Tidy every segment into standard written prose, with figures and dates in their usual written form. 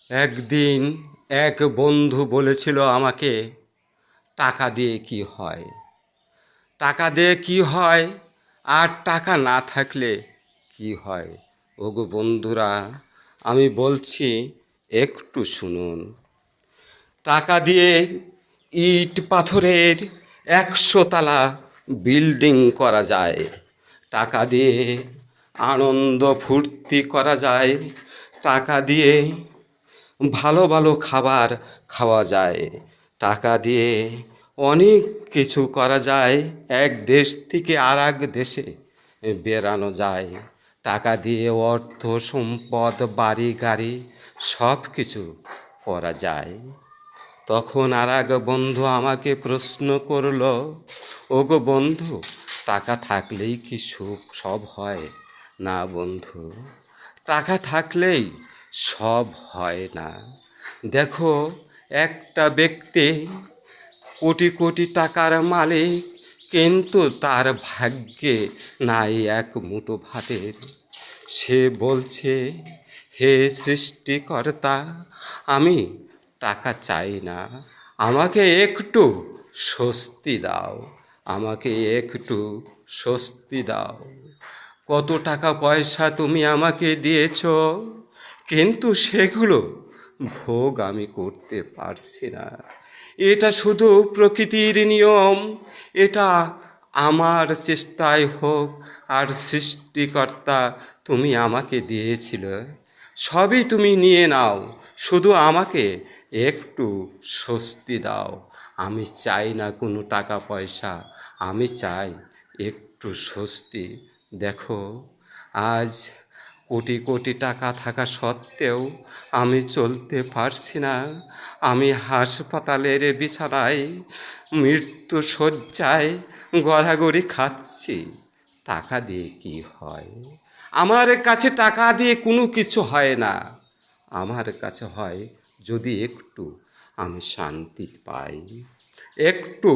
একদিন এক বন্ধু বলেছিল আমাকে, টাকা দিয়ে কি হয়? টাকা দিয়ে কি হয়? আর টাকা না থাকলে কি হয়? ওগো বন্ধুরা, আমি বলছি, একটু শুনুন। টাকা দিয়ে ইট পাথরের 100 তলা বিল্ডিং করা যায়। টাকা দিয়ে আনন্দ ফুর্তি করা যায়। টাকা দিয়ে ভালো ভালো খাবার খাওয়া যায়। টাকা দিয়ে অনেক কিছু করা যায়। এক দেশ থেকে আর এক দেশে বেরানো যায়। টাকা দিয়ে অর্থ সম্পদ বাড়ি গাড়ি সব কিছু করা যায়। তখন আর এক বন্ধু আমাকে প্রশ্ন করল, ওগো বন্ধু, টাকা থাকলেই কি সুখ সব হয়? না বন্ধু, টাকা থাকলেই সব হয় না। দেখো, একটা ব্যক্তি কোটি কোটি টাকার মালিক, কিন্তু তার ভাগ্যে নাই এক মুঠো ভাতের। সে বলছে, হে সৃষ্টিকর্তা, আমি টাকা চাই না, আমাকে একটু স্বস্তি দাও, আমাকে একটু স্বস্তি দাও। কত টাকা পয়সা তুমি আমাকে দিয়েছ, কিন্তু সেগুলো ভোগ আমি করতে পারছি না। এটা শুধু প্রকৃতির নিয়ম, এটা আমার চেষ্টায় হোক। আর সৃষ্টিকর্তা, তুমি আমাকে দিয়েছিল, সবই তুমি নিয়ে নাও, শুধু আমাকে একটু স্বস্তি দাও। আমি চাই না কোনো টাকা পয়সা, আমি চাই একটু স্বস্তি। দেখো, আজ কোটি কোটি টাকা থাকা সত্ত্বেও আমি চলতে পারছি না। আমি হাসপাতালের বিছানায় মৃত্যু শয্যায় গড়াগড়ি খাচ্ছি। টাকা দিয়ে কি হয়? আমার কাছে টাকা দিয়ে কোনো কিছু হয় না। আমার কাছে হয় যদি একটু আমি শান্তি পাই, একটু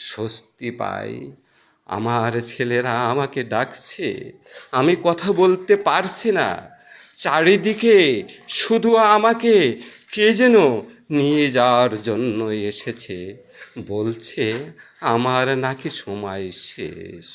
স্বস্তি পাই। আমার ছেলেরা আমাকে ডাকছে, আমি কথা বলতে পারছি না। চারিদিকে শুধু আমাকে কে যেন নিয়ে যাওয়ার জন্য এসেছে। বলছে আমার নাকি সময় শেষ।